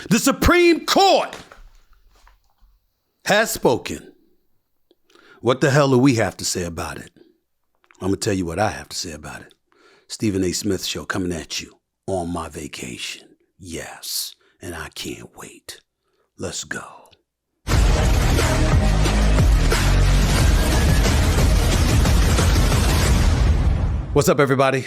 The Supreme Court has spoken. What the hell do we have to say about it? I'm going to tell you what I have to say about it. Stephen A. Smith Show coming at you on my vacation. Yes, and I can't wait. Let's go. What's up, everybody?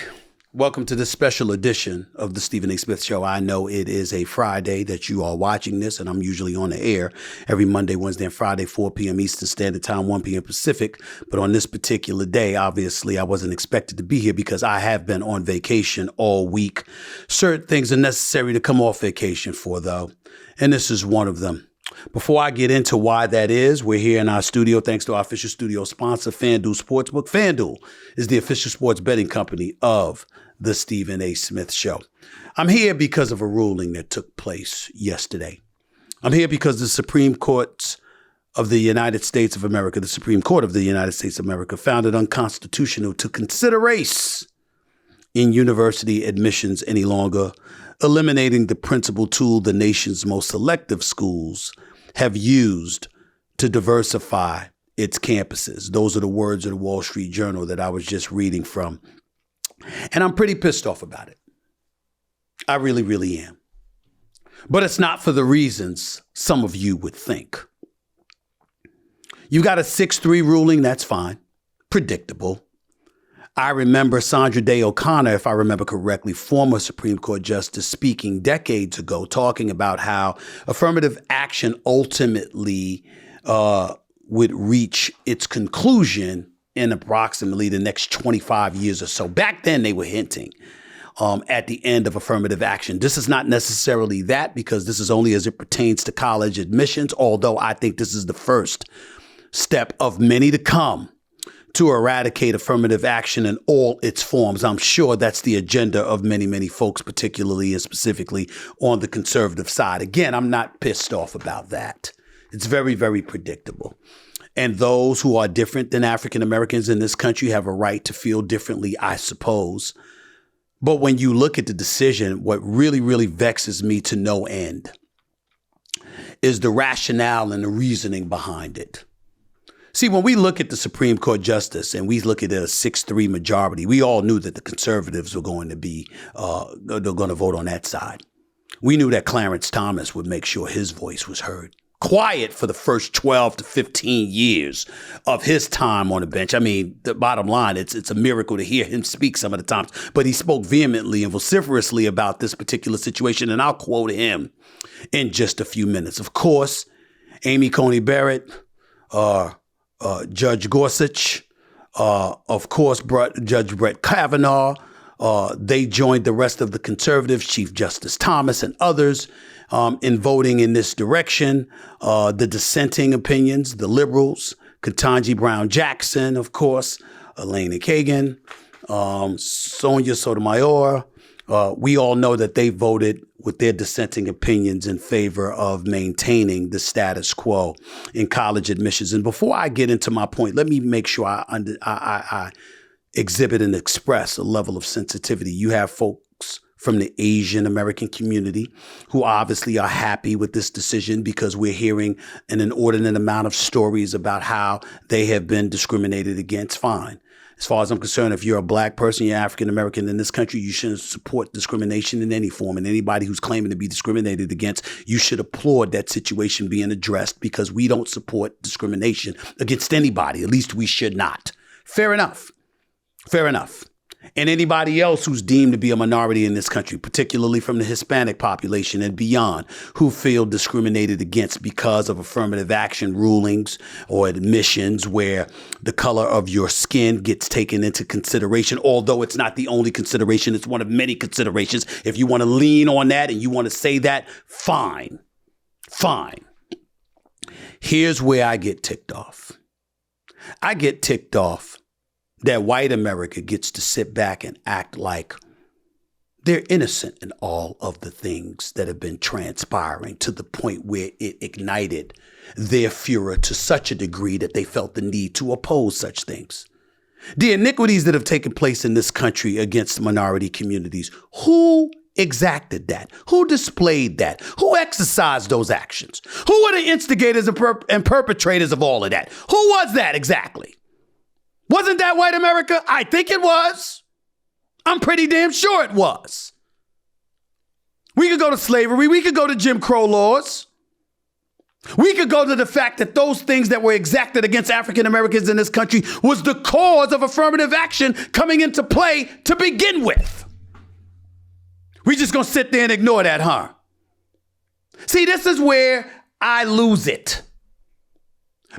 Welcome to this special edition of the Stephen A. Smith Show. I know it is a Friday that you are watching this, and I'm usually on the air every Monday, Wednesday, and Friday, 4 p.m. Eastern Standard Time, 1 p.m. Pacific. But on this particular day, obviously, I wasn't expected to be here because I have been on vacation all week. Certain things are necessary to come off vacation for, though, and this is one of them. Before I get into why that is, we're here in our studio thanks to our official studio sponsor, FanDuel Sportsbook. FanDuel is the official sports betting company of the Stephen A. Smith Show. I'm here because of a ruling that took place yesterday. I'm here because the Supreme Court of the United States of America, the Supreme Court of the United States of America, found it unconstitutional to consider race in university admissions any longer, eliminating the principal tool the nation's most selective schools have used to diversify its campuses. Those are the words of the Wall Street Journal that I was just reading from. And I'm pretty pissed off about it. I really, really am. But it's not for the reasons some of you would think. You got a 6-3 ruling, that's fine. Predictable. I remember Sandra Day O'Connor, if I remember correctly, former Supreme Court Justice, speaking decades ago, talking about how affirmative action ultimately would reach its conclusion in approximately the next 25 years or so. Back then, they were hinting at the end of affirmative action. This is not necessarily that, because this is only as it pertains to college admissions, although I think this is the first step of many to come to eradicate affirmative action in all its forms. I'm sure that's the agenda of many, many folks, particularly and specifically on the conservative side. Again, I'm not pissed off about that. It's very, very predictable. And those who are different than African Americans in this country have a right to feel differently, I suppose. But when you look at the decision, what really, really vexes me to no end is the rationale and the reasoning behind it. See, when we look at the Supreme Court justice and we look at a 6-3 majority, we all knew that the conservatives were going to be, they're going to vote on that side. We knew that Clarence Thomas would make sure his voice was heard. Quiet for the first 12 to 15 years of his time on the bench. I mean, the bottom line, it's a miracle to hear him speak some of the times, but he spoke vehemently and vociferously about this particular situation, and I'll quote him in just a few minutes. Of course, Amy Coney Barrett, Judge Gorsuch, of course, Judge Brett Kavanaugh. They joined the rest of the conservatives, Chief Justice Thomas and others, in voting in this direction. The dissenting opinions, the liberals, Ketanji Brown Jackson, of course, Elena Kagan, Sonia Sotomayor. We all know that they voted with their dissenting opinions in favor of maintaining the status quo in college admissions. And before I get into my point, let me make sure I exhibit and express a level of sensitivity. You have folks from the Asian American community who obviously are happy with this decision because we're hearing an inordinate amount of stories about how they have been discriminated against. Fine. As far as I'm concerned, if you're a black person, you're African American in this country, you shouldn't support discrimination in any form. And anybody who's claiming to be discriminated against, you should applaud that situation being addressed, because we don't support discrimination against anybody. At least we should not. Fair enough. Fair enough. And anybody else who's deemed to be a minority in this country, particularly from the Hispanic population and beyond, who feel discriminated against because of affirmative action rulings or admissions where the color of your skin gets taken into consideration, although it's not the only consideration. It's one of many considerations. If you want to lean on that and you want to say that, fine. Fine. Here's where I get ticked off. I get ticked off that white America gets to sit back and act like they're innocent in all of the things that have been transpiring, to the point where it ignited their furor to such a degree that they felt the need to oppose such things. The iniquities that have taken place in this country against minority communities, who exacted that? Who displayed that? Who exercised those actions? Who were the instigators and perpetrators of all of that? Who was that exactly? Wasn't that white America? I think it was. I'm pretty damn sure it was. We could go to slavery. We could go to Jim Crow laws. We could go to the fact that those things that were exacted against African Americans in this country was the cause of affirmative action coming into play to begin with. We just gonna sit there and ignore that, huh? See, this is where I lose it.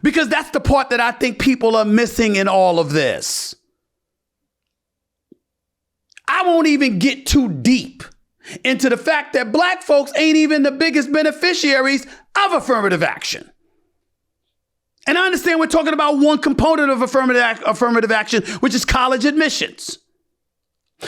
Because that's the part that I think people are missing in all of this. I won't even get too deep into the fact that black folks ain't even the biggest beneficiaries of affirmative action. And I understand we're talking about one component of affirmative action, which is college admissions.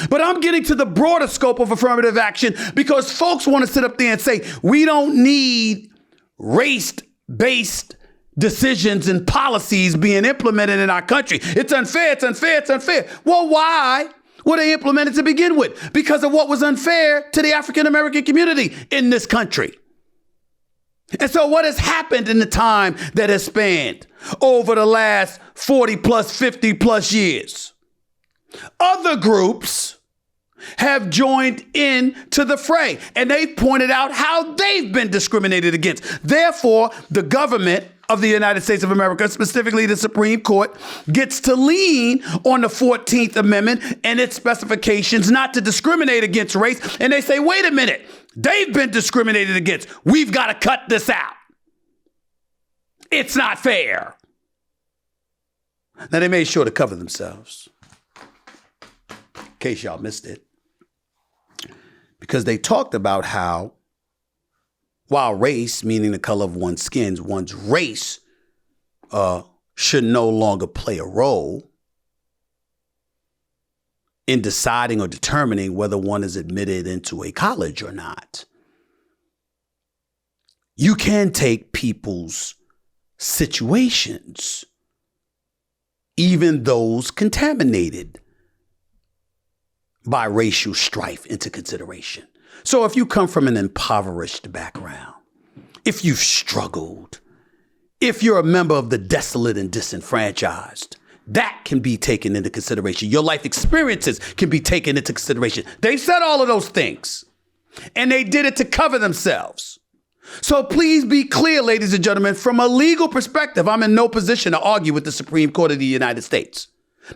But I'm getting to the broader scope of affirmative action because folks want to sit up there and say, we don't need race-based decisions and policies being implemented in our country. It's unfair, it's unfair, it's unfair. Well, why were they implemented to begin with? Because of what was unfair to the African American community in this country. And so what has happened in the time that has spanned over the last 40 plus, 50 plus years? Other groups have joined in to the fray, and they've pointed out how they've been discriminated against. Therefore, the government of the United States of America, specifically the Supreme Court, gets to lean on the 14th Amendment and its specifications not to discriminate against race. And they say, wait a minute, they've been discriminated against. We've got to cut this out. It's not fair. Now, they made sure to cover themselves, in case y'all missed it, because they talked about how while race, meaning the color of one's skin, one's race should no longer play a role in deciding or determining whether one is admitted into a college or not. You can take people's situations, even those contaminated by racial strife, into consideration. So if you come from an impoverished background, if you've struggled, if you're a member of the desolate and disenfranchised, that can be taken into consideration. Your life experiences can be taken into consideration. They said all of those things, and they did it to cover themselves. So please be clear, ladies and gentlemen, from a legal perspective, I'm in no position to argue with the Supreme Court of the United States.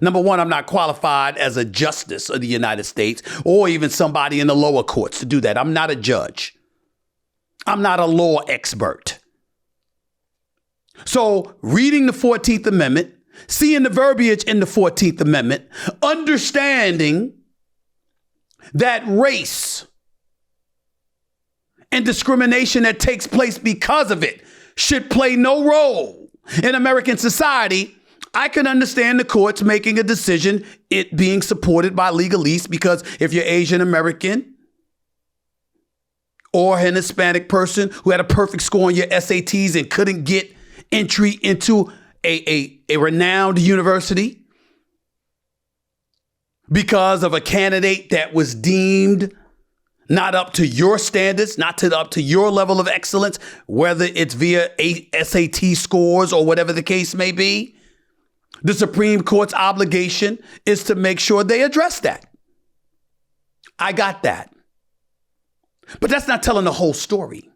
Number one, I'm not qualified as a justice of the United States or even somebody in the lower courts to do that. I'm not a judge. I'm not a law expert. So reading the 14th Amendment, seeing the verbiage in the 14th Amendment, understanding that race and discrimination that takes place because of it should play no role in American society, I can understand the courts making a decision, it being supported by legalese, because if you're Asian American or an Hispanic person who had a perfect score on your SATs and couldn't get entry into a renowned university because of a candidate that was deemed not up to your standards, up to your level of excellence, whether it's via SAT scores or whatever the case may be, the Supreme Court's obligation is to make sure they address that. I got that. But that's not telling the whole story.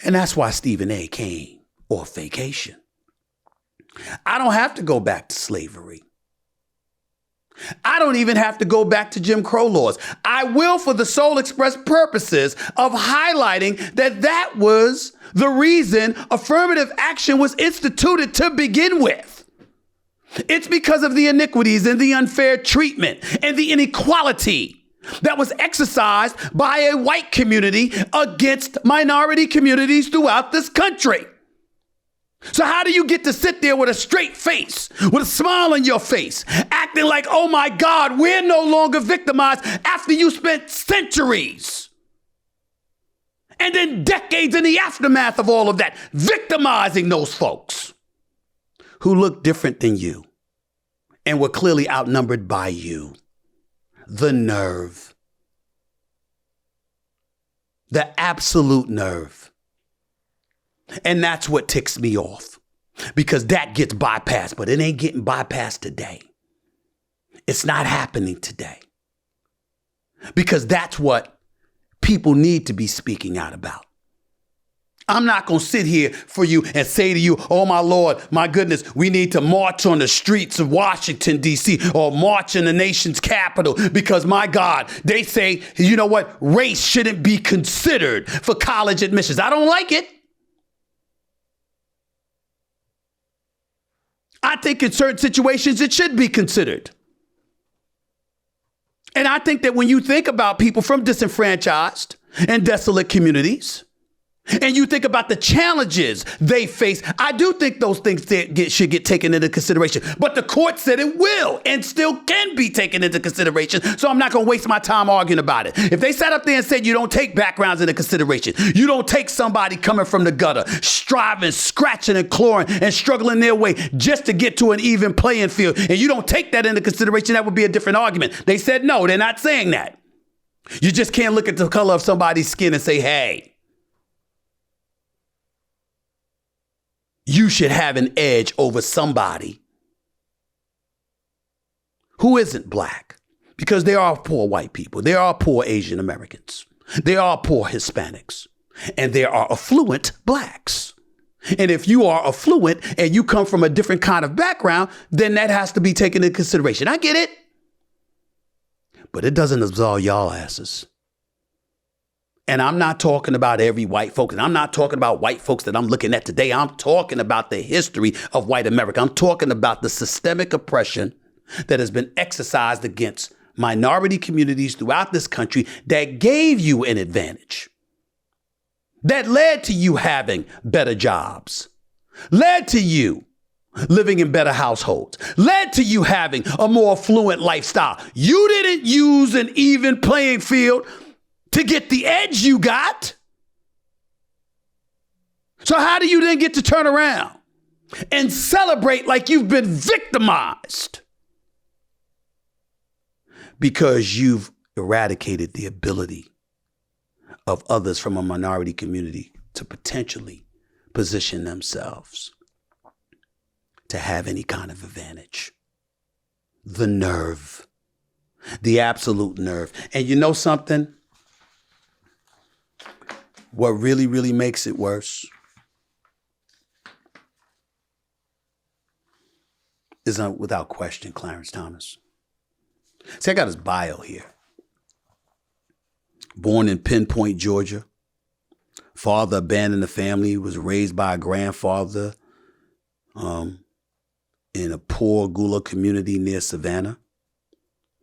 And that's why Stephen A. came off vacation. I don't have to go back to slavery. I don't even have to go back to Jim Crow laws. I will, for the sole express purposes of highlighting that was the reason affirmative action was instituted to begin with. It's because of the iniquities and the unfair treatment and the inequality that was exercised by a white community against minority communities throughout this country. So how do you get to sit there with a straight face, with a smile on your face, acting like, oh my God, we're no longer victimized after you spent centuries and then decades in the aftermath of all of that, victimizing those folks who look different than you and were clearly outnumbered by you? The nerve. The absolute nerve. And that's what ticks me off, because that gets bypassed, but it ain't getting bypassed today. It's not happening today, because that's what people need to be speaking out about. I'm not going to sit here for you and say to you, oh, my Lord, my goodness, we need to march on the streets of Washington, D.C. or march in the nation's capital because, my God, they say, you know what, race shouldn't be considered for college admissions. I don't like it. I think in certain situations it should be considered. And I think that when you think about people from disenfranchised and desolate communities, and you think about the challenges they face, I do think those things should get taken into consideration. But the court said it will and still can be taken into consideration. So I'm not going to waste my time arguing about it. If they sat up there and said you don't take backgrounds into consideration, you don't take somebody coming from the gutter, striving, scratching and clawing and struggling their way just to get to an even playing field, and you don't take that into consideration, that would be a different argument. They said no, they're not saying that. You just can't look at the color of somebody's skin and say, hey, you should have an edge over somebody who isn't black, because there are poor white people. There are poor Asian Americans. There are poor Hispanics, and there are affluent blacks. And if you are affluent and you come from a different kind of background, then that has to be taken into consideration. I get it, but it doesn't absolve y'all asses. And I'm not talking about every white folk, and I'm not talking about white folks that I'm looking at today. I'm talking about the history of white America. I'm talking about the systemic oppression that has been exercised against minority communities throughout this country that gave you an advantage, that led to you having better jobs, led to you living in better households, led to you having a more affluent lifestyle. You didn't use an even playing field to get the edge you got. So how do you then get to turn around and celebrate like you've been victimized? Because you've eradicated the ability of others from a minority community to potentially position themselves to have any kind of advantage. The nerve, the absolute nerve. And you know something? What really, really makes it worse is, without question, Clarence Thomas. See, I got his bio here. Born in Pinpoint, Georgia. Father abandoned the family, was raised by a grandfather in a poor Gula community near Savannah.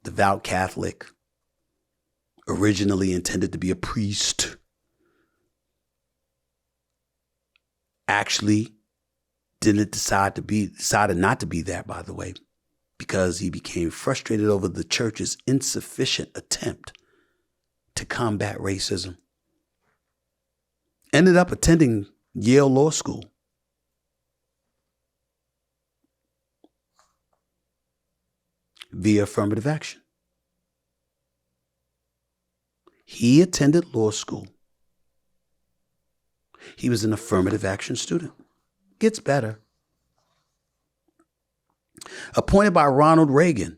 Devout Catholic. Originally intended to be a priest. Actually decided not to be that, by the way, because he became frustrated over the church's insufficient attempt to combat racism. Ended up attending Yale Law School. Via affirmative action. He attended law school. He was an affirmative action student. Gets better. Appointed by Ronald Reagan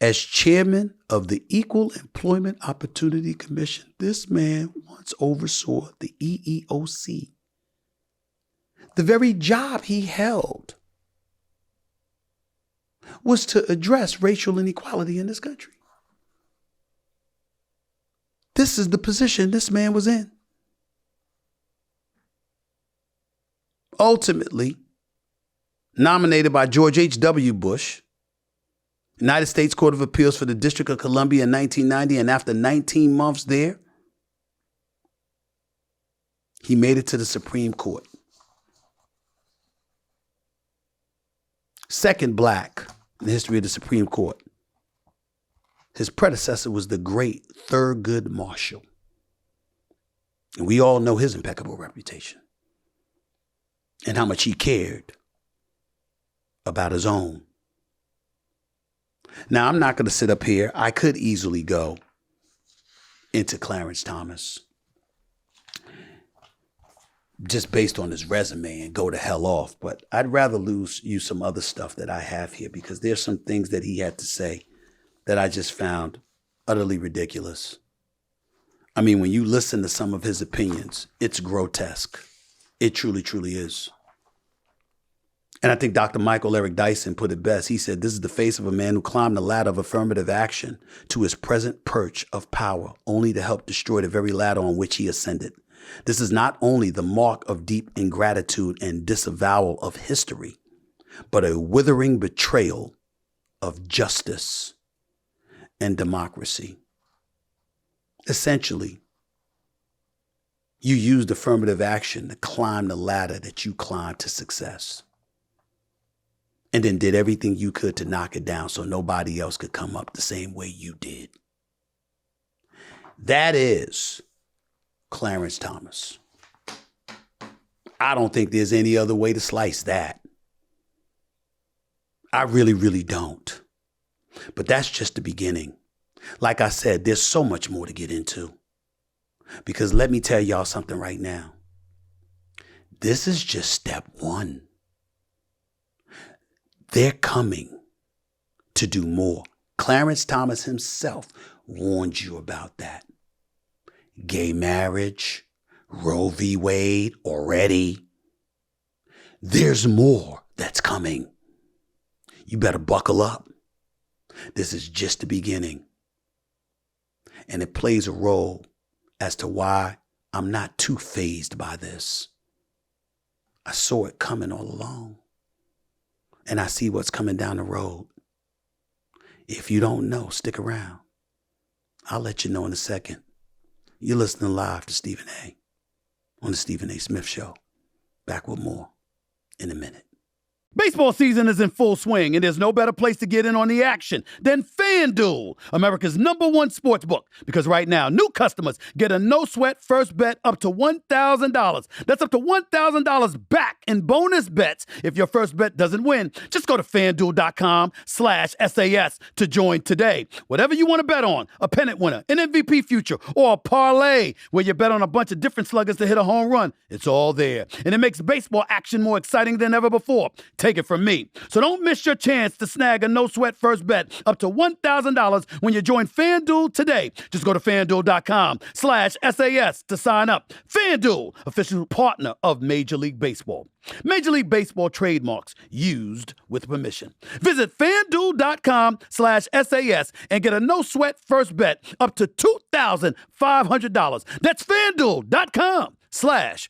as chairman of the Equal Employment Opportunity Commission. This man once oversaw the EEOC. The very job he held was to address racial inequality in this country. This is the position this man was in. Ultimately, nominated by George H.W. Bush, United States Court of Appeals for the District of Columbia in 1990, and after 19 months there, he made it to the Supreme Court. Second black in the history of the Supreme Court. His predecessor was the great Thurgood Marshall. And we all know his impeccable reputation and how much he cared about his own. Now, I'm not going to sit up here. I could easily go into Clarence Thomas. just based on his resume and go to hell off. But I'd rather use some other stuff that I have here, because there's some things that he had to say that I just found utterly ridiculous. I mean, when you listen to some of his opinions, it's grotesque. It truly, truly is. And I think Dr. Michael Eric Dyson put it best. He said, this is the face of a man who climbed the ladder of affirmative action to his present perch of power, only to help destroy the very ladder on which he ascended. This is not only the mark of deep ingratitude and disavowal of history, but a withering betrayal of justice and democracy. Essentially, you used affirmative action to climb the ladder that you climbed to success, and then did everything you could to knock it down so nobody else could come up the same way you did. That is Clarence Thomas. I don't think there's any other way to slice that. I really, really don't. But that's just the beginning. Like I said, there's so much more to get into. Because let me tell y'all something right now. This is just step one. They're coming to do more. Clarence Thomas himself warned you about that. Gay marriage, Roe v. Wade already. There's more that's coming. You better buckle up. This is just the beginning. And it plays a role as to why I'm not too fazed by this. I saw it coming all along. And I see what's coming down the road. If you don't know, stick around. I'll let you know in a second. You're listening live to Stephen A. on the Stephen A. Smith Show. Back with more in a minute. Baseball season is in full swing, and there's no better place to get in on the action than FanDuel, America's #1 sportsbook. Because right now, new customers get a no-sweat first bet up to $1,000. That's up to $1,000 back in bonus bets if your first bet doesn't win. Just go to FanDuel.com/SAS to join today. Whatever you want to bet on, a pennant winner, an MVP future, or a parlay where you bet on a bunch of different sluggers to hit a home run, it's all there. And it makes baseball action more exciting than ever before. Take it from me. So don't miss your chance to snag a no-sweat first bet up to $1,000 when you join FanDuel today. Just go to FanDuel.com/SAS to sign up. FanDuel, official partner of Major League Baseball. Major League Baseball trademarks used with permission. Visit FanDuel.com/SAS and get a no-sweat first bet up to $2,500. That's FanDuel.com/SAS.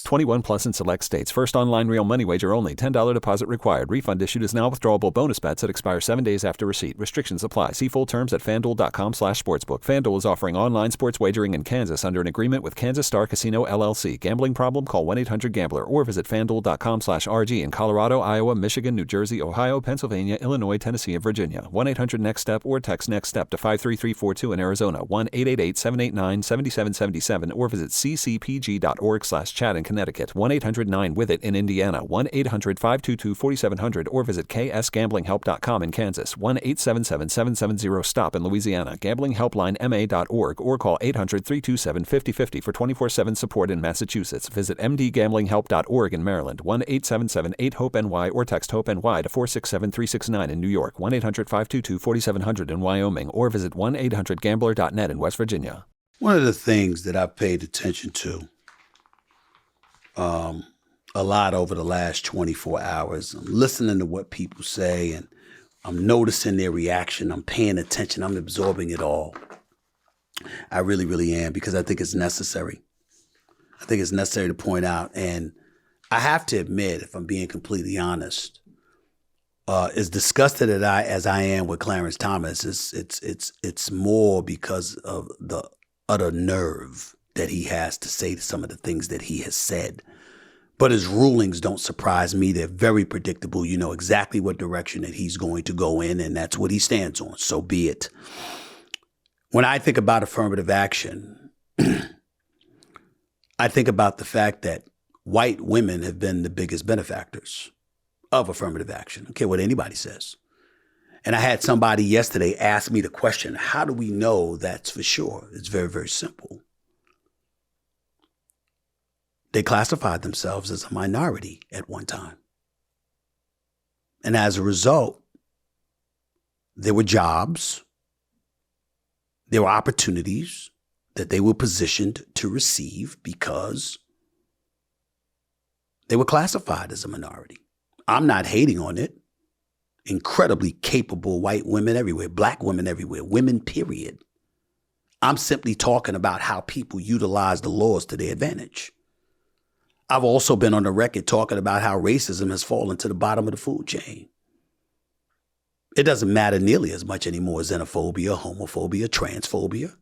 21 plus in select states. First online real money wager only. $10 deposit required. Refund issued is now withdrawable bonus bets that expire 7 days after receipt. Restrictions apply. See full terms at FanDuel.com/sportsbook. FanDuel is offering online sports wagering in Kansas under an agreement with Kansas Star Casino LLC. Gambling problem? Call 1-800-GAMBLER or visit FanDuel.com/RG in Colorado, Iowa, Michigan, New Jersey, Ohio, Pennsylvania, Illinois, Tennessee, and Virginia. 1-800-NEXT-STEP or text NEXT-STEP to 53342 in Arizona. 1-888-789-7777 or visit ccpg.org/chat in Connecticut. 1-800-9-WITH-IT in Indiana. 1-800-522-4700 or visit ksgamblinghelp.com in Kansas. 1-877-770-STOP in Louisiana. gamblinghelplinema.org or call 800-327-5050 for 24/7 support in Massachusetts. Visit mdgamblinghelp.org in Maryland. 1-877-8-HOPE-NY or text HOPE-NY to 467-369 in New York. 1-800-522-4700 in Wyoming or visit 1-800-GAMBLER.net in West Virginia. One of the things that I've paid attention to a lot over the last 24 hours, I'm listening to what people say and I'm noticing their reaction. I'm paying attention. I'm absorbing it all. I really, really am, because I think it's necessary. I think it's necessary to point out. And I have to admit, if I'm being completely honest, as disgusted as I am with Clarence Thomas, it's more because of the utter nerve that he has to say to some of the things that he has said. But his rulings don't surprise me. They're very predictable. You know exactly what direction that he's going to go in, and that's what he stands on. So be it. When I think about affirmative action, I think about the fact that white women have been the biggest benefactors of affirmative action. I don't care what anybody says. And I had somebody yesterday ask me the question, how do we know that's for sure? It's very, very simple. They classified themselves as a minority at one time. And as a result, there were jobs, there were opportunities that they were positioned to receive because they were classified as a minority. I'm not hating on it. Incredibly capable white women everywhere, black women everywhere, women, period. I'm simply talking about how people utilize the laws to their advantage. I've also been on the record talking about how racism has fallen to the bottom of the food chain. It doesn't matter nearly as much anymore as xenophobia, homophobia, transphobia.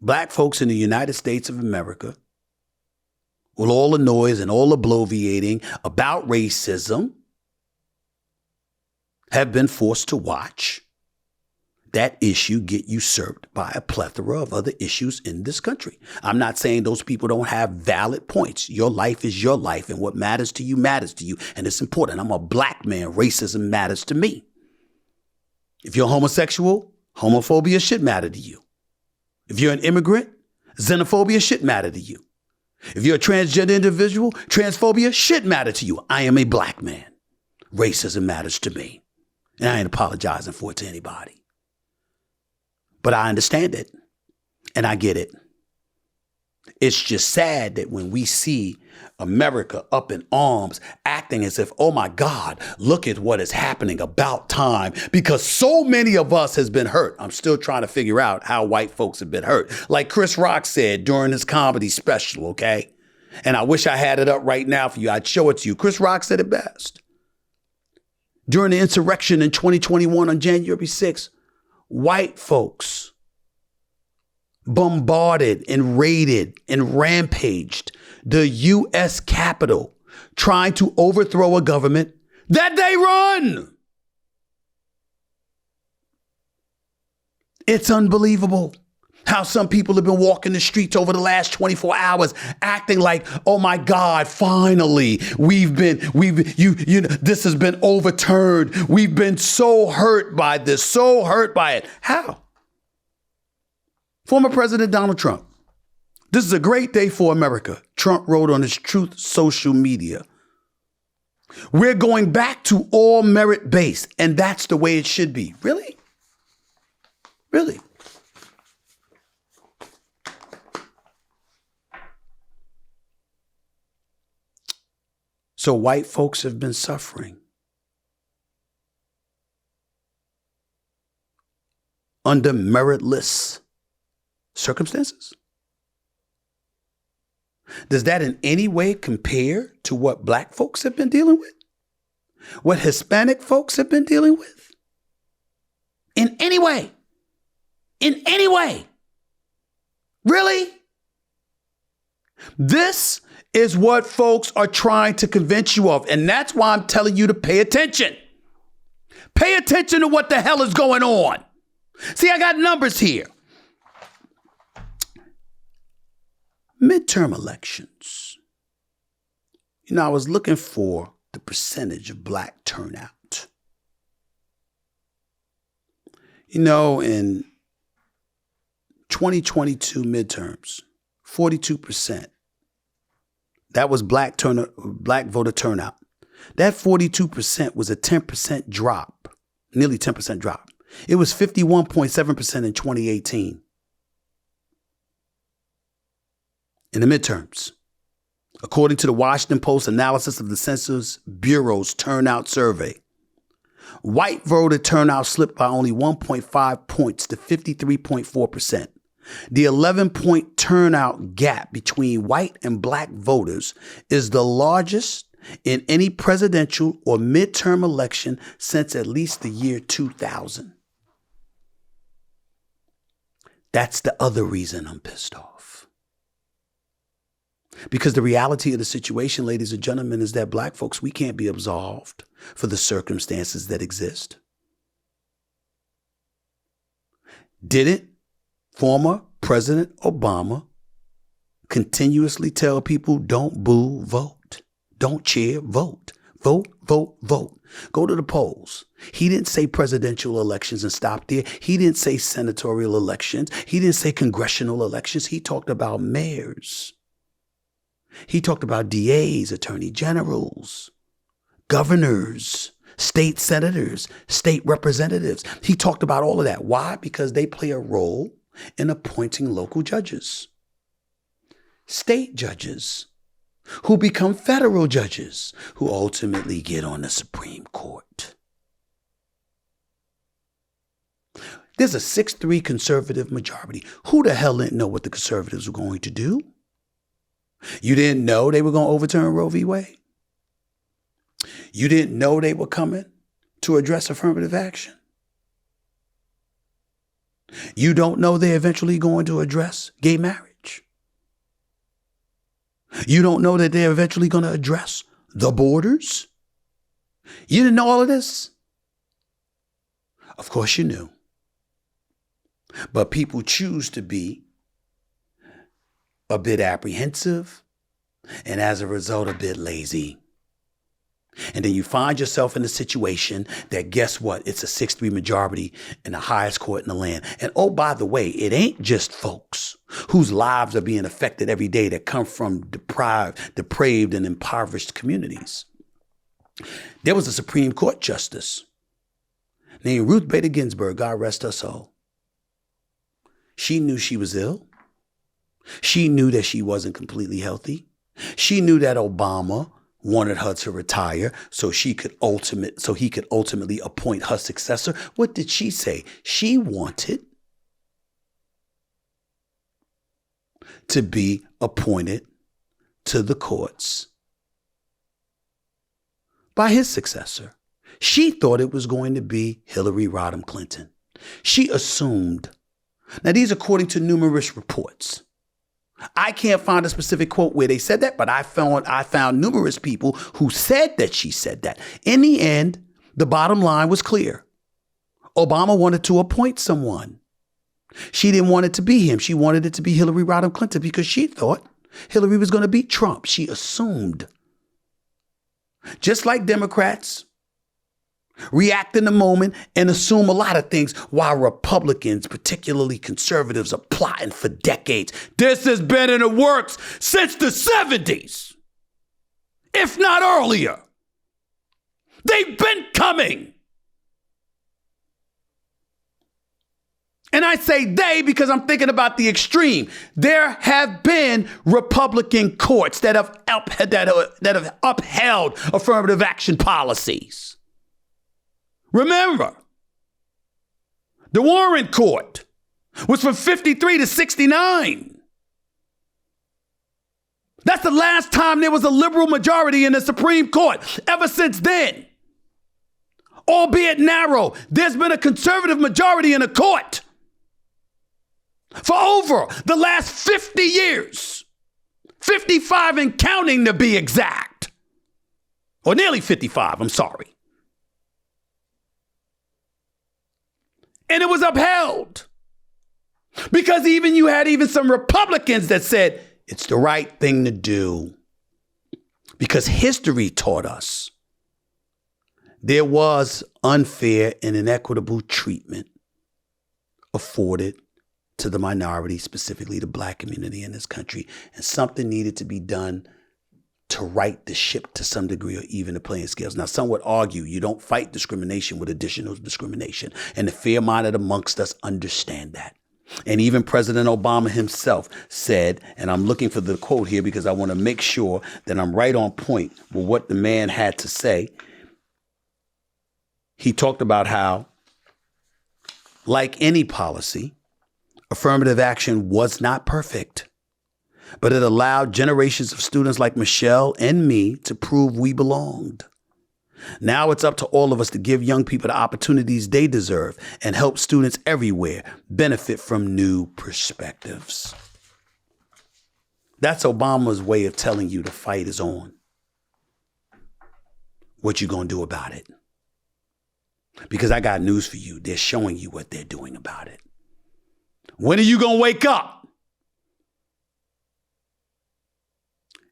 Black folks in the United States of America, with all the noise and all the bloviating about racism, have been forced to watch that issue get usurped by a plethora of other issues in this country. I'm not saying those people don't have valid points. Your life is your life, and what matters to you, and it's important. I'm a black man. Racism matters to me. If you're homosexual, homophobia should matter to you. If you're an immigrant, xenophobia should matter to you. If you're a transgender individual, transphobia should matter to you. I am a black man. Racism matters to me. And I ain't apologizing for it to anybody. But I understand it. And I get it. It's just sad that when we see America up in arms, acting as if, oh my God, look at what is happening, about time, because so many of us has been hurt. I'm still trying to figure out how white folks have been hurt. Like Chris Rock said during his comedy special, okay? And I wish I had it up right now for you. I'd show it to you. Chris Rock said it best. During the insurrection in 2021 on January 6th, white folks bombarded and raided and rampaged the U.S. Capitol, trying to overthrow a government that they run. It's unbelievable how some people have been walking the streets over the last 24 hours acting like, oh my God, finally, this has been overturned. We've been so hurt by this, so hurt by it. How? Former President Donald Trump. This is a great day for America, Trump wrote on his Truth social media. We're going back to all merit-based, and that's the way it should be. Really? Really? So white folks have been suffering under meritless circumstances. Does that in any way compare to what black folks have been dealing with? What Hispanic folks have been dealing with? In any way? In any way? Really? This is what folks are trying to convince you of. And that's why I'm telling you to pay attention. Pay attention to what the hell is going on. See, I got numbers here. Midterm elections. You know, I was looking for the percentage of black turnout. You know, in 2022 midterms, 42%. That was black voter turnout. That 42% was a 10% drop, nearly 10% drop. It was 51.7% in 2018. In the midterms, according to the Washington Post analysis of the Census Bureau's turnout survey, white voter turnout slipped by only 1.5 points to 53.4%. The 11-point turnout gap between white and black voters is the largest in any presidential or midterm election since at least the year 2000. That's the other reason I'm pissed off. Because the reality of the situation, ladies and gentlemen, is that black folks, we can't be absolved for the circumstances that exist. Didn't former President Obama continuously tell people, don't boo, vote. Don't cheer, vote. Vote, vote, vote. Go to the polls. He didn't say presidential elections and stop there. He didn't say senatorial elections. He didn't say congressional elections. He talked about mayors. He talked about DAs, attorney generals, governors, state senators, state representatives. He talked about all of that. Why? Because they play a role in appointing local judges, state judges, who become federal judges, who ultimately get on the Supreme Court. There's a 6-3 conservative majority. Who the hell didn't know what the conservatives were going to do? You didn't know they were going to overturn Roe v. Wade? You didn't know they were coming to address affirmative action? You don't know they're eventually going to address gay marriage? You don't know that they're eventually going to address the borders? You didn't know all of this? Of course you knew. But people choose to be a bit apprehensive and as a result a bit lazy. And then you find yourself in a situation that, guess what? It's a 6-3 majority in the highest court in the land. And oh, by the way, it ain't just folks whose lives are being affected every day that come from depraved and impoverished communities. There was a Supreme Court justice named Ruth Bader Ginsburg, God rest her soul. She knew she was ill. She knew that she wasn't completely healthy. She knew that Obama wanted her to retire so he could ultimately appoint her successor. What did she say? She wanted to be appointed to the courts by his successor. She thought it was going to be Hillary Rodham Clinton. She assumed. Now, these are according to numerous reports. I can't find a specific quote where they said that, but I found numerous people who said that she said that. In the end, the bottom line was clear. Obama wanted to appoint someone. She didn't want it to be him. She wanted it to be Hillary Rodham Clinton because she thought Hillary was going to beat Trump. She assumed. Just like Democrats react in the moment and assume a lot of things while Republicans, particularly conservatives, are plotting for decades. This has been in the works since the 70s, if not earlier. They've been coming. And I say they because I'm thinking about the extreme. There have been Republican courts that have upheld affirmative action policies. Remember, the Warren Court was from 53 to 69. That's the last time there was a liberal majority in the Supreme Court. Ever since then, albeit narrow, there's been a conservative majority in the court for over the last 50 years. 55 and counting, to be exact. Or nearly 55, I'm sorry. And it was upheld because you had some Republicans that said it's the right thing to do, because history taught us there was unfair and inequitable treatment afforded to the minority, specifically the black community in this country, and something needed to be done to right the ship to some degree, or even the playing scales. Now, some would argue you don't fight discrimination with additional discrimination, and the fair-minded amongst us understand that. And even President Obama himself said, and I'm looking for the quote here because I want to make sure that I'm right on point with what the man had to say. He talked about how, like any policy, affirmative action was not perfect, but it allowed generations of students like Michelle and me to prove we belonged. Now it's up to all of us to give young people the opportunities they deserve and help students everywhere benefit from new perspectives. That's Obama's way of telling you the fight is on. What you gonna do about it? Because I got news for you. They're showing you what they're doing about it. When are you gonna wake up?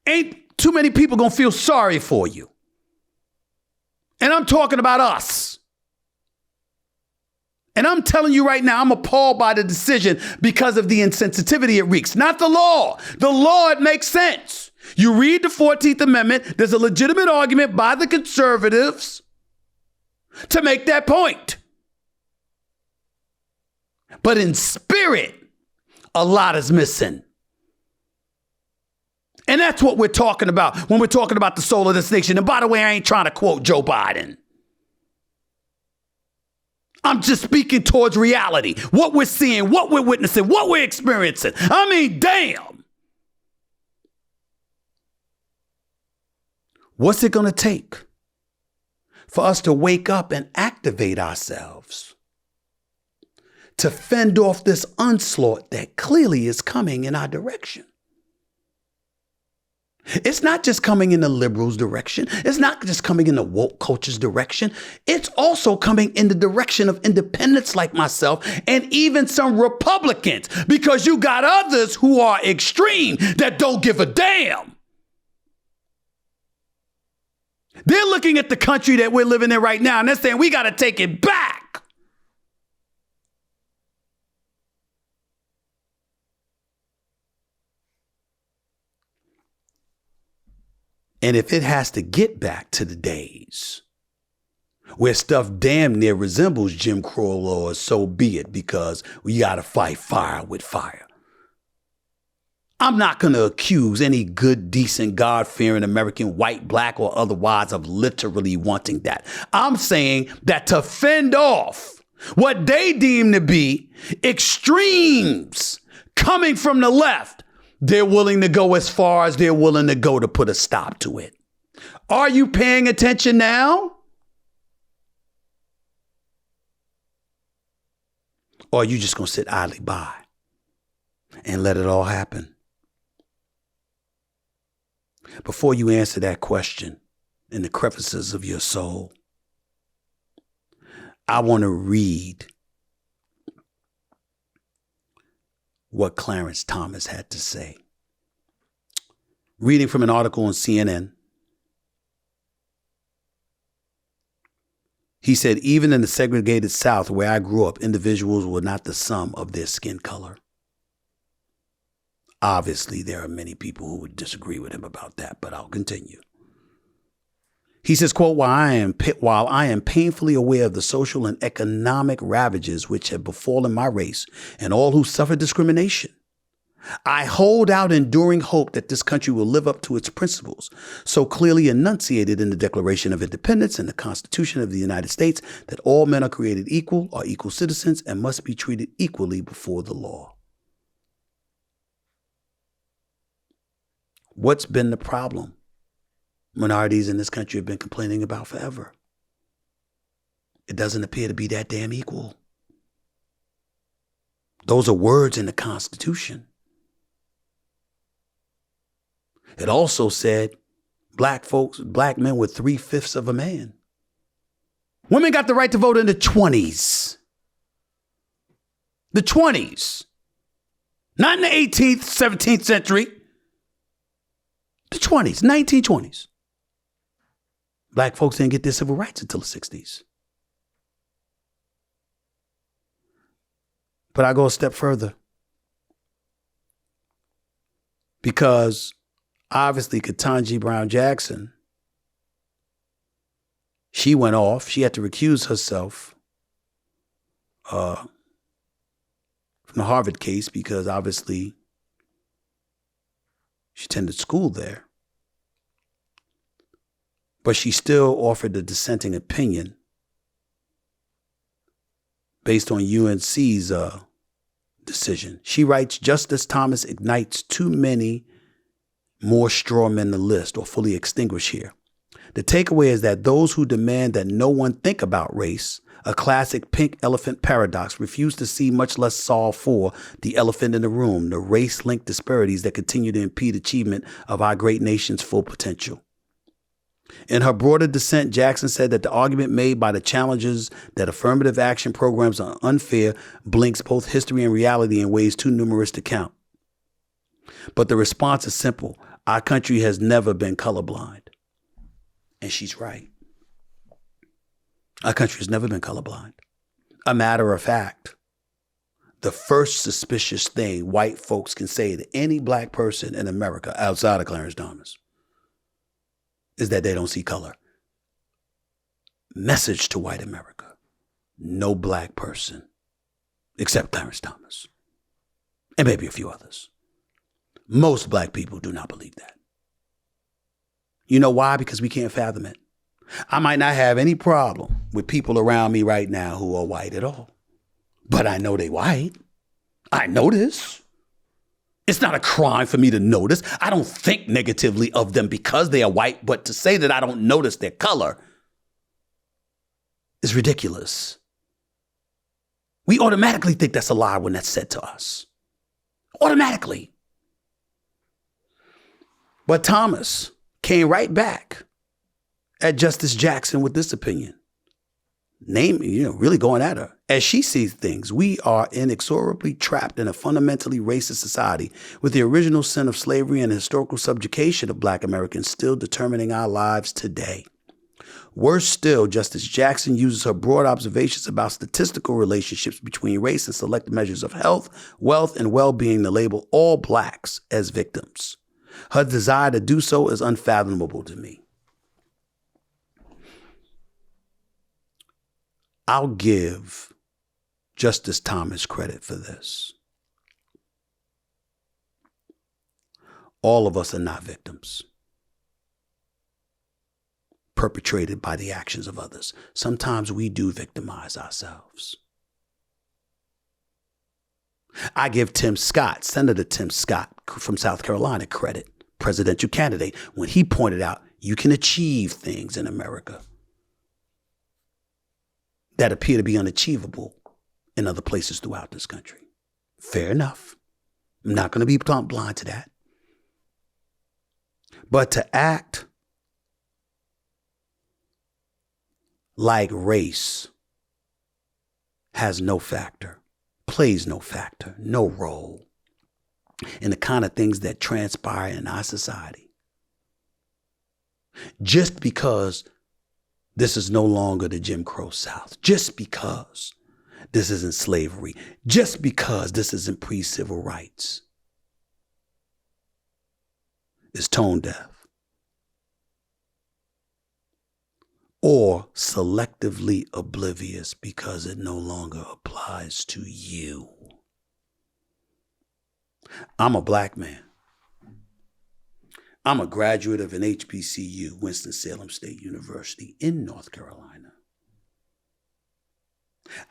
Ain't too many people gonna feel sorry for you. And I'm talking about us. And I'm telling you right now, I'm appalled by the decision because of the insensitivity it wreaks. Not the law. The law, it makes sense. You read the 14th Amendment, there's a legitimate argument by the conservatives to make that point. But in spirit, a lot is missing. And that's what we're talking about when we're talking about the soul of this nation. And by the way, I ain't trying to quote Joe Biden. I'm just speaking towards reality, what we're seeing, what we're witnessing, what we're experiencing. I mean, damn. What's it going to take for us to wake up and activate ourselves to fend off this onslaught that clearly is coming in our direction? It's not just coming in the liberals' direction. It's not just coming in the woke culture's direction. It's also coming in the direction of independents like myself and even some Republicans, because you got others who are extreme that don't give a damn. They're looking at the country that we're living in right now and they're saying we got to take it back. And if it has to get back to the days where stuff damn near resembles Jim Crow laws, so be it, because we got to fight fire with fire. I'm not going to accuse any good, decent, God-fearing American, white, black, or otherwise of literally wanting that. I'm saying that to fend off what they deem to be extremes coming from the left, they're willing to go as far as they're willing to go to put a stop to it. Are you paying attention now? Or are you just going to sit idly by and let it all happen? Before you answer that question in the crevices of your soul, I want to read what Clarence Thomas had to say. Reading from an article on CNN, he said, even in the segregated South where I grew up, individuals were not the sum of their skin color. Obviously, there are many people who would disagree with him about that, but I'll continue. He says, quote, while I am painfully aware of the social and economic ravages which have befallen my race and all who suffer discrimination, I hold out enduring hope that this country will live up to its principles, so clearly enunciated in the Declaration of Independence and the Constitution of the United States, that all men are created equal, are equal citizens, and must be treated equally before the law. What's been the problem minorities in this country have been complaining about forever? It doesn't appear to be that damn equal. Those are words in the Constitution. It also said black men were 3/5 of a man. Women got the right to vote in the 20s. The 20s. Not in the 18th, 17th century. The 20s, 1920s. Black folks didn't get their civil rights until the 60s. But I go a step further. Because obviously Ketanji Brown Jackson, she went off. She had to recuse herself from the Harvard case because obviously she attended school there. But she still offered a dissenting opinion based on UNC's decision. She writes, Justice Thomas ignites too many more straw men to list or fully extinguish here. The takeaway is that those who demand that no one think about race, a classic pink elephant paradox, refuse to see, much less solve for, the elephant in the room, the race-linked disparities that continue to impede achievement of our great nation's full potential. In her broader dissent, Jackson said that the argument made by the challengers that affirmative action programs are unfair blinks both history and reality in ways too numerous to count. But the response is simple. Our country has never been colorblind. And she's right. Our country has never been colorblind. A matter of fact, the first suspicious thing white folks can say to any black person in America outside of Clarence Thomas is that they don't see color. Message to white America: no black person except Clarence Thomas and maybe a few others. Most black people do not believe that. You know why? Because we can't fathom it. I might not have any problem with people around me right now who are white at all, but I know they white. I know this. It's not a crime for me to notice. I don't think negatively of them because they are white, but to say that I don't notice their color is ridiculous. We automatically think that's a lie when that's said to us. Automatically. But Thomas came right back at Justice Jackson with this opinion. Really going at her. As she sees things, we are inexorably trapped in a fundamentally racist society with the original sin of slavery and the historical subjugation of black Americans still determining our lives today. Worse still, Justice Jackson uses her broad observations about statistical relationships between race and selected measures of health, wealth, and well-being to label all blacks as victims. Her desire to do so is unfathomable to me. I'll give Justice Thomas credit for this. All of us are not victims perpetrated by the actions of others. Sometimes we do victimize ourselves. I give Tim Scott, Senator Tim Scott from South Carolina, credit, presidential candidate, when he pointed out you can achieve things in America that appear to be unachievable in other places throughout this country. Fair enough. I'm not going to be blind to that. But to act like race has no factor, plays no factor, no role in the kind of things that transpire in our society. Just because this is no longer the Jim Crow South, just because this isn't slavery, just because this isn't pre-civil rights, is tone deaf or selectively oblivious because it no longer applies to you. I'm a black man. I'm a graduate of an HBCU, Winston-Salem State University in North Carolina.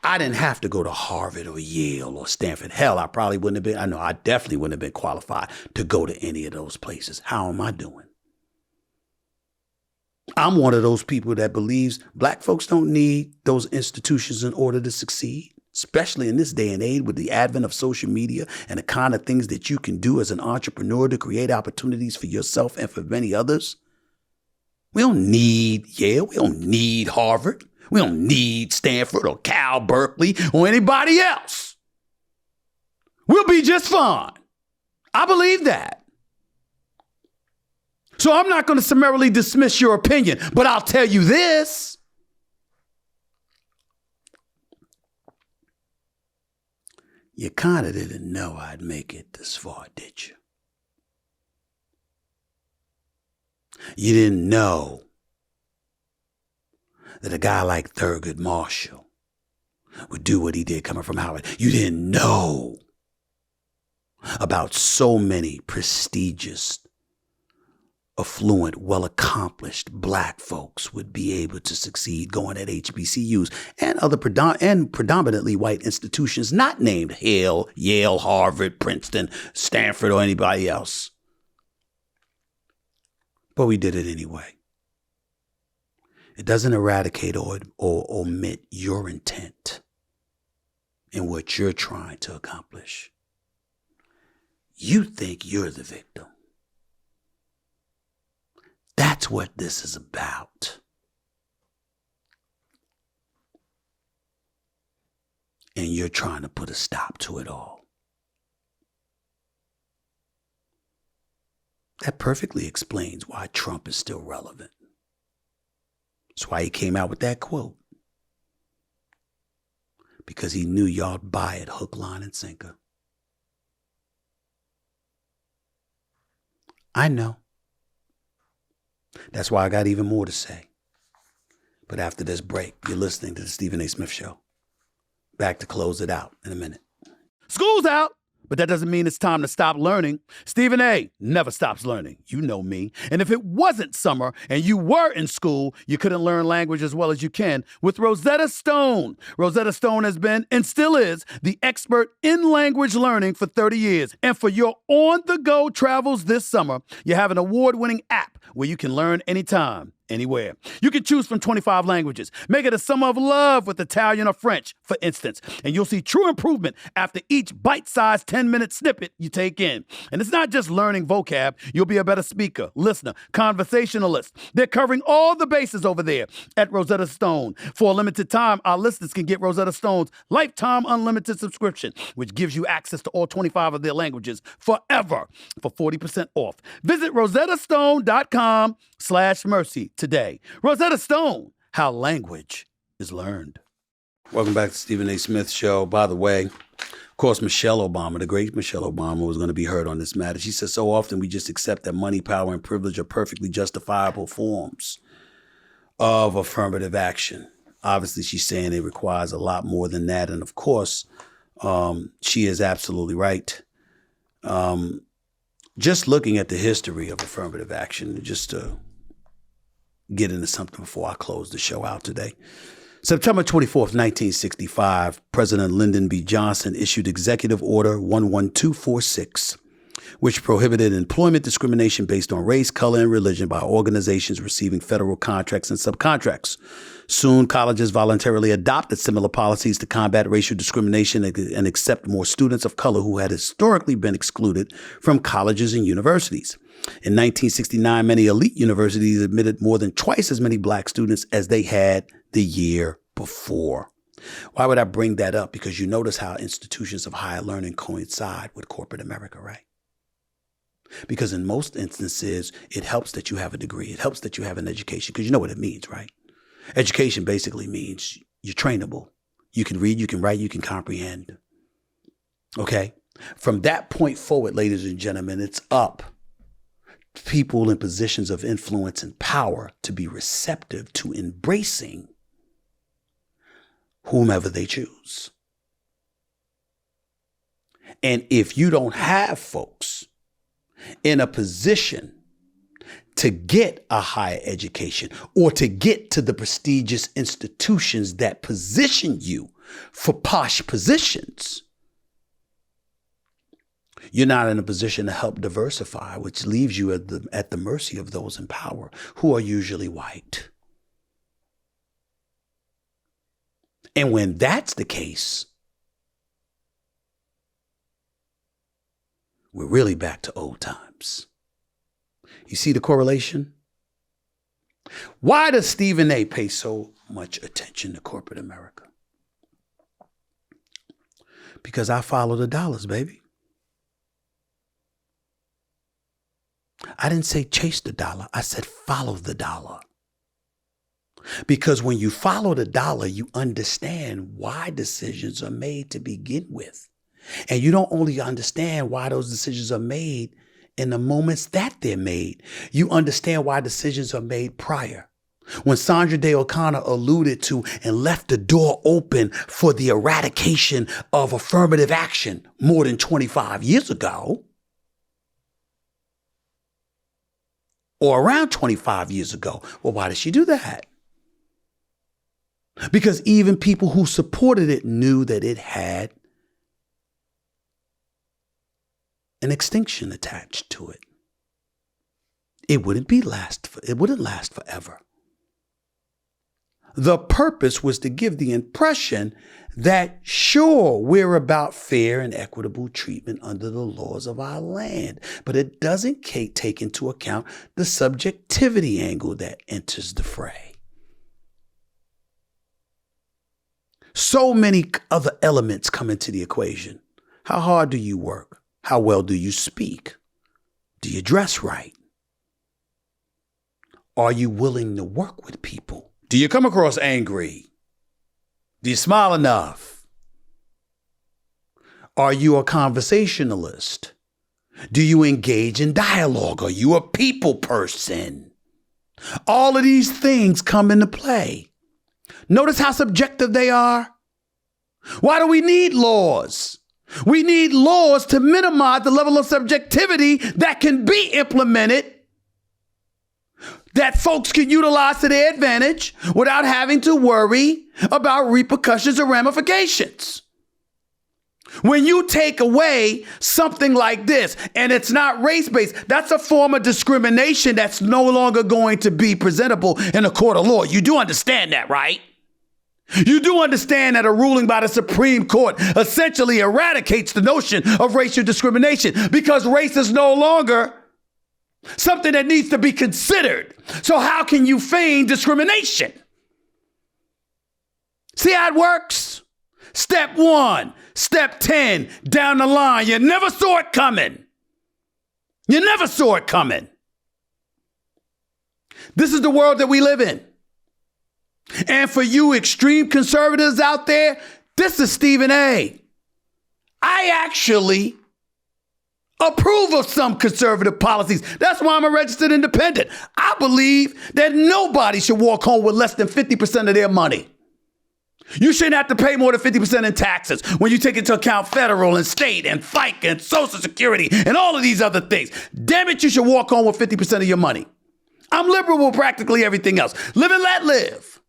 I didn't have to go to Harvard or Yale or Stanford. Hell, I probably wouldn't have been, I definitely wouldn't have been qualified to go to any of those places. How am I doing? I'm one of those people that believes black folks don't need those institutions in order to succeed, especially in this day and age with the advent of social media and the kind of things that you can do as an entrepreneur to create opportunities for yourself and for many others. We don't need Yale. We don't need Harvard. We don't need Stanford or Cal Berkeley or anybody else. We'll be just fine. I believe that. So I'm not going to summarily dismiss your opinion, but I'll tell you this. You kind of didn't know I'd make it this far, did you? You didn't know that a guy like Thurgood Marshall would do what he did coming from Howard. You didn't know about so many prestigious, affluent, well-accomplished black folks would be able to succeed going at HBCUs and other predominantly white institutions not named Yale, Harvard, Princeton, Stanford, or anybody else. But we did it anyway. It doesn't eradicate or omit your intent in what you're trying to accomplish. You think you're the victim. That's what this is about. And you're trying to put a stop to it all. That perfectly explains why Trump is still relevant. That's why he came out with that quote. because he knew y'all'd buy it hook, line, and sinker. I know. That's why I got even more to say. But after this break, you're listening to the Stephen A. Smith Show. Back to close it out in a minute. School's out, but that doesn't mean it's time to stop learning. Stephen A. never stops learning. You know me. And if it wasn't summer and you were in school, you couldn't learn language as well as you can with Rosetta Stone. Rosetta Stone has been and still is the expert in language learning for 30 years. And for your on-the-go travels this summer, you have an award-winning app where you can learn anytime, anywhere. You can choose from 25 languages. Make it a summer of love with Italian or French, for instance. And you'll see true improvement after each bite-sized 10-minute snippet you take in. And it's not just learning vocab. You'll be a better speaker, listener, conversationalist. They're covering all the bases over there at Rosetta Stone. For a limited time, our listeners can get Rosetta Stone's lifetime unlimited subscription, which gives you access to all 25 of their languages forever for 40% off. Visit rosettastone.com/mercy today. Rosetta Stone, how language is learned. Welcome back to Stephen A. Smith Show. By the way, of course, Michelle Obama, the great Michelle Obama, was going to be heard on this matter. She says, so often we just accept that money, power, and privilege are perfectly justifiable forms of affirmative action. Obviously, she's saying it requires a lot more than that. And of course, she is absolutely right. Just looking at the history of affirmative action, just to get into something before I close the show out today. September 24th, 1965, President Lyndon B. Johnson issued Executive Order 11246, which prohibited employment discrimination based on race, color, and religion by organizations receiving federal contracts and subcontracts. Soon, colleges voluntarily adopted similar policies to combat racial discrimination and accept more students of color who had historically been excluded from colleges and universities. In 1969, many elite universities admitted more than twice as many black students as they had the year before. Why would I bring that up? Because you notice how institutions of higher learning coincide with corporate America, right? Because in most instances, it helps that you have a degree. It helps that you have an education, because you know what it means, right? Education basically means you're trainable. You can read, you can write, you can comprehend. Okay? From that point forward, ladies and gentlemen, it's up to people in positions of influence and power to be receptive to embracing whomever they choose. And if you don't have folks in a position to get a higher education or to get to the prestigious institutions that position you for posh positions, you're not in a position to help diversify, which leaves you at the mercy of those in power, who are usually white. And when that's the case, we're really back to old times. You see the correlation? Why does Stephen A. pay so much attention to corporate America? Because I follow the dollars, baby. I didn't say chase the dollar. I said follow the dollar. Because when you follow the dollar, you understand why decisions are made to begin with. And you don't only understand why those decisions are made in the moments that they're made. You understand why decisions are made prior. When Sandra Day O'Connor alluded to and left the door open for the eradication of affirmative action more than 25 years ago, or around 25 years ago, well, why did she do that? Because even people who supported it knew that it had an extinction attached to it. It wouldn't last forever. The purpose was to give the impression that, sure, we're about fair and equitable treatment under the laws of our land, but it doesn't take into account the subjectivity angle that enters the fray. So many other elements come into the equation. How hard do you work? How well do you speak? Do you dress right? Are you willing to work with people? Do you come across angry? Do you smile enough? Are you a conversationalist? Do you engage in dialogue? Are you a people person? All of these things come into play. Notice how subjective they are. Why do we need laws? We need laws to minimize the level of subjectivity that can be implemented, that folks can utilize to their advantage without having to worry about repercussions or ramifications. When you take away something like this and it's not race-based, that's a form of discrimination that's no longer going to be presentable in a court of law. You do understand that, right? You do understand that a ruling by the Supreme Court essentially eradicates the notion of racial discrimination because race is no longer something that needs to be considered. So how can you feign discrimination? See how it works? Step 1, step 10, down the line. You never saw it coming. You never saw it coming. This is the world that we live in. And for you extreme conservatives out there, this is Stephen A. I actually approve of some conservative policies. That's why I'm a registered independent. I believe that nobody should walk home with less than 50% of their money. You shouldn't have to pay more than 50% in taxes when you take into account federal and state and FICA and Social Security and all of these other things. Damn it, you should walk home with 50% of your money. I'm liberal with practically everything else. Live and let live.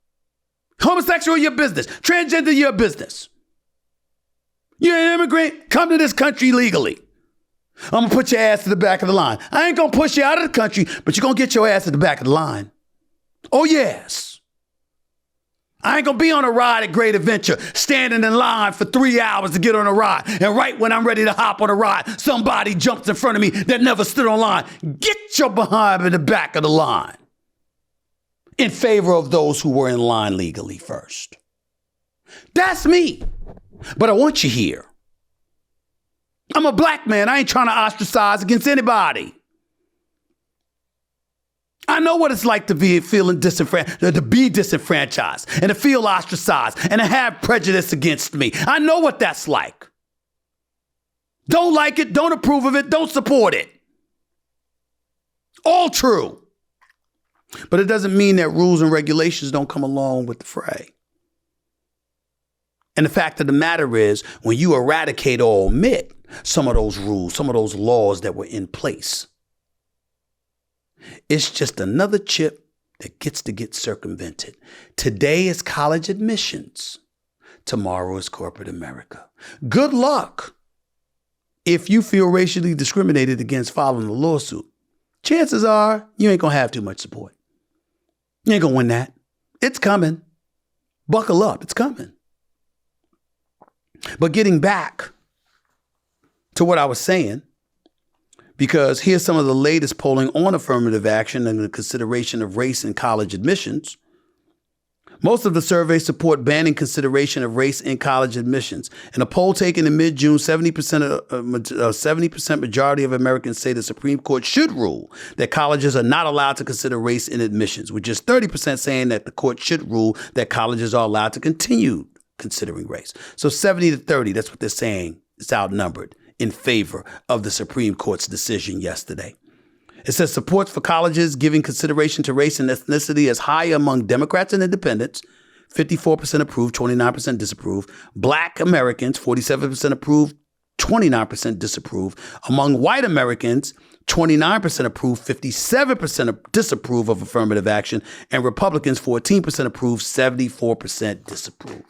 Homosexual, your business. Transgender, your business. You're an immigrant, come to this country legally. I'm going to put your ass to the back of the line. I ain't going to push you out of the country, but you're going to get your ass to the back of the line. Oh, yes. I ain't going to be on a ride at Great Adventure, standing in line for 3 hours to get on a ride. And right when I'm ready to hop on a ride, somebody jumps in front of me that never stood on line. Get your behind in the back of the line. In favor of those who were in line legally first. That's me. But I want you here. I'm a black man. I ain't trying to ostracize against anybody. I know what it's like to be feeling disenfranchised, to be disenfranchised and to feel ostracized and to have prejudice against me. I know what that's like. Don't like it, don't approve of it, don't support it. All true. But it doesn't mean that rules and regulations don't come along with the fray. And the fact of the matter is, when you eradicate or omit some of those rules, some of those laws that were in place, it's just another chip that gets to get circumvented. Today is college admissions. Tomorrow is corporate America. Good luck if you feel racially discriminated against filing a lawsuit. Chances are you ain't going to have too much support. You ain't going to win that. It's coming. Buckle up. It's coming. But getting back to what I was saying, because here's some of the latest polling on affirmative action and the consideration of race in college admissions. Most of the surveys support banning consideration of race in college admissions. In a poll taken in mid-June, 70% majority of Americans say the Supreme Court should rule that colleges are not allowed to consider race in admissions, with just 30% saying that the court should rule that colleges are allowed to continue considering race. So 70 to 30, that's what they're saying. It's outnumbered in favor of the Supreme Court's decision yesterday. It says support for colleges giving consideration to race and ethnicity is high among Democrats and independents, 54% approve, 29% disapprove. Black Americans, 47% approve, 29% disapprove. Among white Americans, 29% approve, 57% disapprove of affirmative action, and Republicans, 14% approve, 74% disapprove.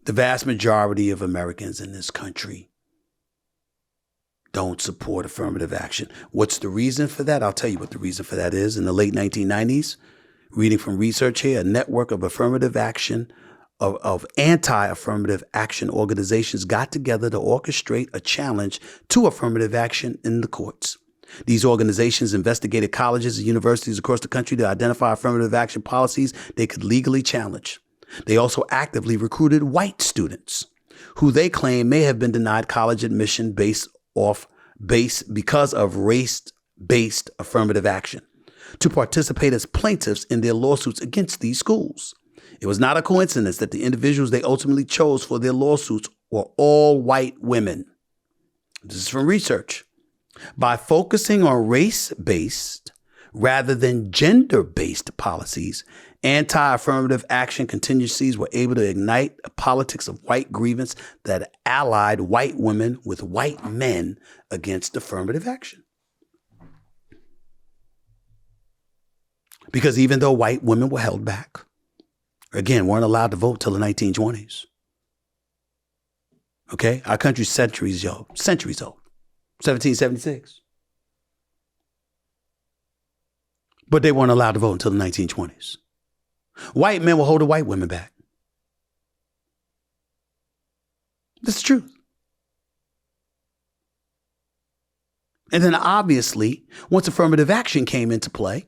The vast majority of Americans in this country don't support affirmative action. What's the reason for that? I'll tell you what the reason for that is. In the late 1990s, reading from research here, a network of affirmative action, of anti-affirmative action organizations got together to orchestrate a challenge to affirmative action in the courts. These organizations investigated colleges and universities across the country to identify affirmative action policies they could legally challenge. They also actively recruited white students who they claim may have been denied college admission because of race-based affirmative action to participate as plaintiffs in their lawsuits against these schools. It was not a coincidence that the individuals they ultimately chose for their lawsuits were all white women. This is from research. By focusing on race-based rather than gender-based policies, anti-affirmative action contingencies were able to ignite a politics of white grievance that allied white women with white men against affirmative action. Because even though white women were held back, again, weren't allowed to vote till the 1920s. Okay? Our country's centuries old. 1776. But they weren't allowed to vote until the 1920s. White men were holding white women back. That's the truth. And then obviously, once affirmative action came into play,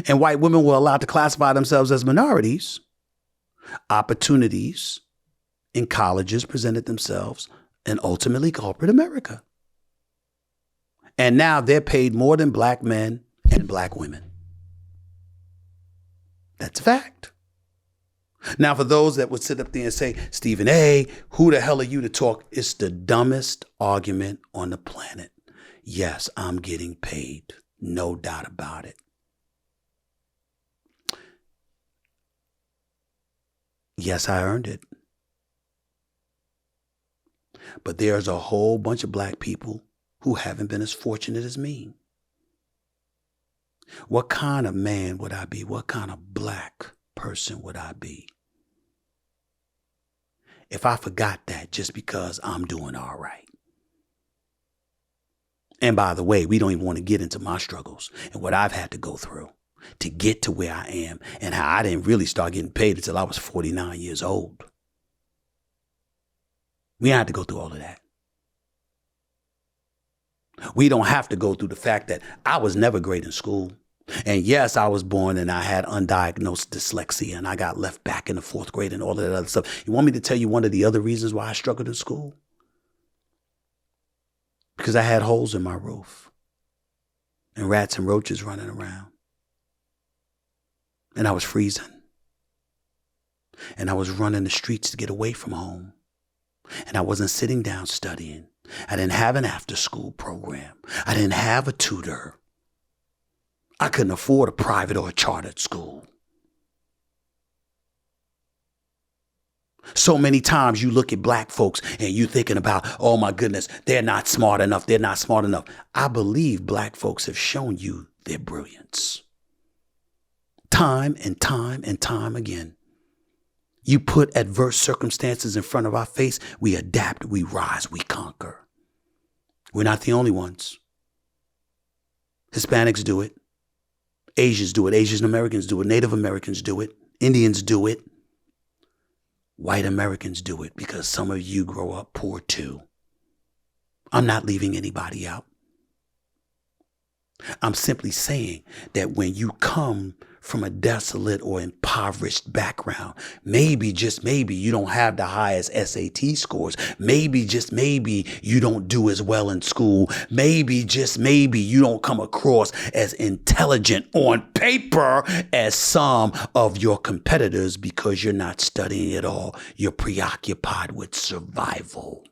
and white women were allowed to classify themselves as minorities, opportunities in colleges presented themselves in ultimately corporate America. And now they're paid more than black men and black women. That's a fact. Now, for those that would sit up there and say, Stephen A., who the hell are you to talk? It's the dumbest argument on the planet. Yes, I'm getting paid. No doubt about it. Yes, I earned it. But there's a whole bunch of black people who haven't been as fortunate as me. What kind of man would I be? What kind of black person would I be if I forgot that just because I'm doing all right? And by the way, we don't even want to get into my struggles and what I've had to go through to get to where I am, and how I didn't really start getting paid until I was 49 years old. We don't have to go through all of that. We don't have to go through the fact that I was never great in school. And yes, I was born and I had undiagnosed dyslexia and I got left back in the 4th grade and all of that other stuff. You want me to tell you one of the other reasons why I struggled in school? Because I had holes in my roof and rats and roaches running around. And I was freezing. And I was running the streets to get away from home. And I wasn't sitting down studying. I didn't have an after-school program. I didn't have a tutor. I couldn't afford a private or a chartered school. So many times you look at black folks and you're thinking about, oh my goodness, they're not smart enough. They're not smart enough. I believe black folks have shown you their brilliance. Time and time and time again. You put adverse circumstances in front of our face, we adapt, we rise, we conquer. We're not the only ones. Hispanics do it. Asians do it. Asian Americans do it. Native Americans do it. Indians do it. White Americans do it because some of you grow up poor too. I'm not leaving anybody out. I'm simply saying that when you come from a desolate or impoverished background, maybe, just maybe, you don't have the highest SAT scores. Maybe, just maybe, you don't do as well in school. Maybe, just maybe, you don't come across as intelligent on paper as some of your competitors because you're not studying at all. You're preoccupied with survival.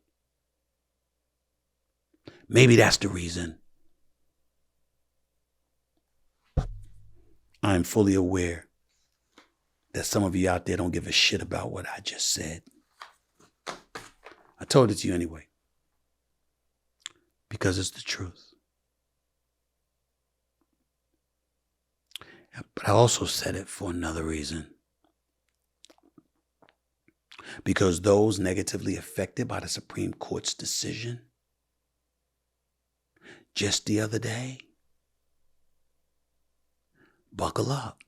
Maybe that's the reason. I am fully aware that some of you out there don't give a shit about what I just said. I told it to you anyway, because it's the truth. But I also said it for another reason. Because those negatively affected by the Supreme Court's decision just the other day, buckle up.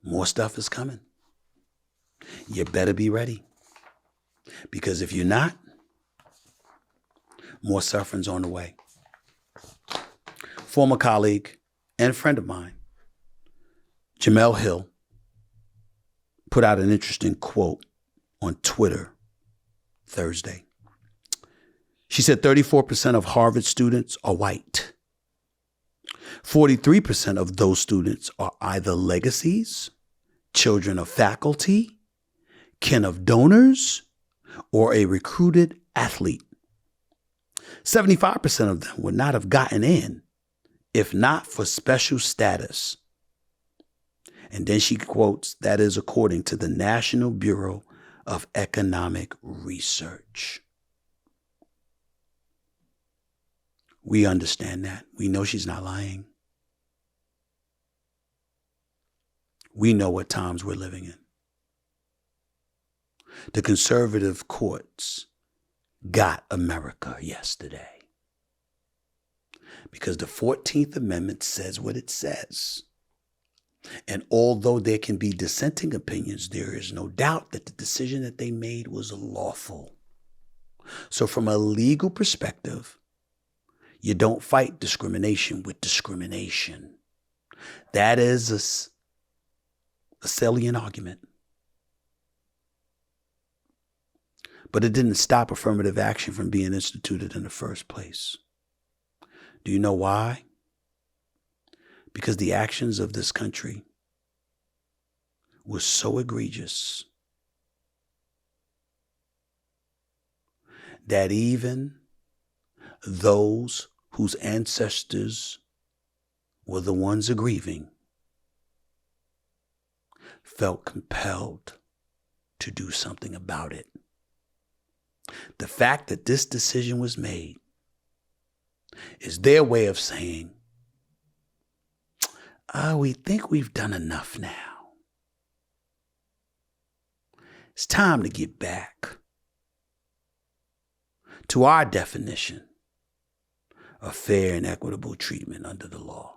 More stuff is coming. You better be ready. Because if you're not, more suffering's on the way. Former colleague and friend of mine, Jamel Hill, put out an interesting quote on Twitter Thursday. She said 34% of Harvard students are white. 43% of those students are either legacies children of faculty, kin of donors, or a recruited athlete. 75% of them would not have gotten in if not for special status. And then she quotes, that is according to the National Bureau of Economic Research. We understand that. We know she's not lying. We know what times we're living in. The conservative courts got America yesterday because the 14th Amendment says what it says. And although there can be dissenting opinions, there is no doubt that the decision that they made was lawful. So from a legal perspective, you don't fight discrimination with discrimination. That is a salient argument. But it didn't stop affirmative action from being instituted in the first place. Do you know why? Because the actions of this country were so egregious that even those whose ancestors were the ones grieving felt compelled to do something about it. The fact that this decision was made is their way of saying, we think we've done enough now. It's time to get back to our definition of fair and equitable treatment under the law.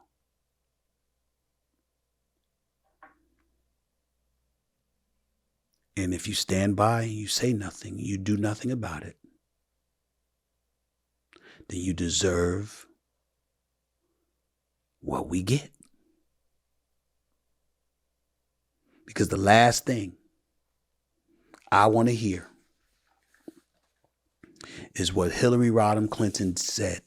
And if you stand by and you say nothing, you do nothing about it, then you deserve what we get. Because the last thing I want to hear is what Hillary Rodham Clinton said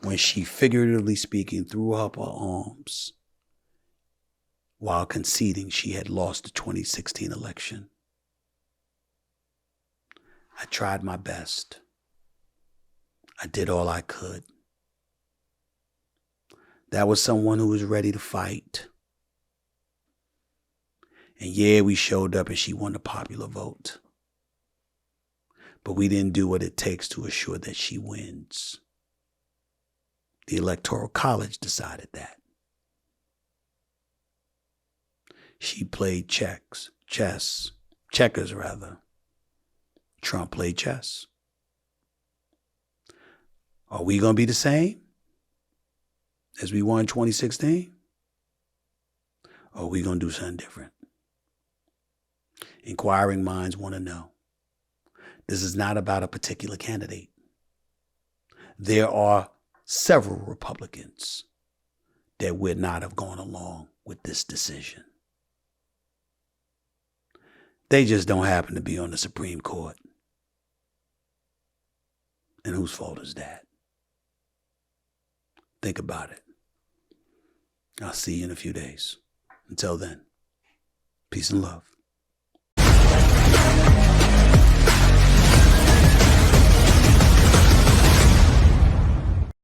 when she, figuratively speaking, threw up her arms while conceding she had lost the 2016 election. I tried my best. I did all I could. That was someone who was ready to fight. And yeah, we showed up and she won the popular vote. But we didn't do what it takes to assure that she wins. The Electoral College decided that. She played checkers. Trump played chess. Are we going to be the same as we won 2016? Or are we going to do something different? Inquiring minds want to know. This is not about a particular candidate. There are several Republicans that would not have gone along with this decision. They just don't happen to be on the Supreme Court. And whose fault is that? Think about it. I'll see you in a few days. Until then, peace and love.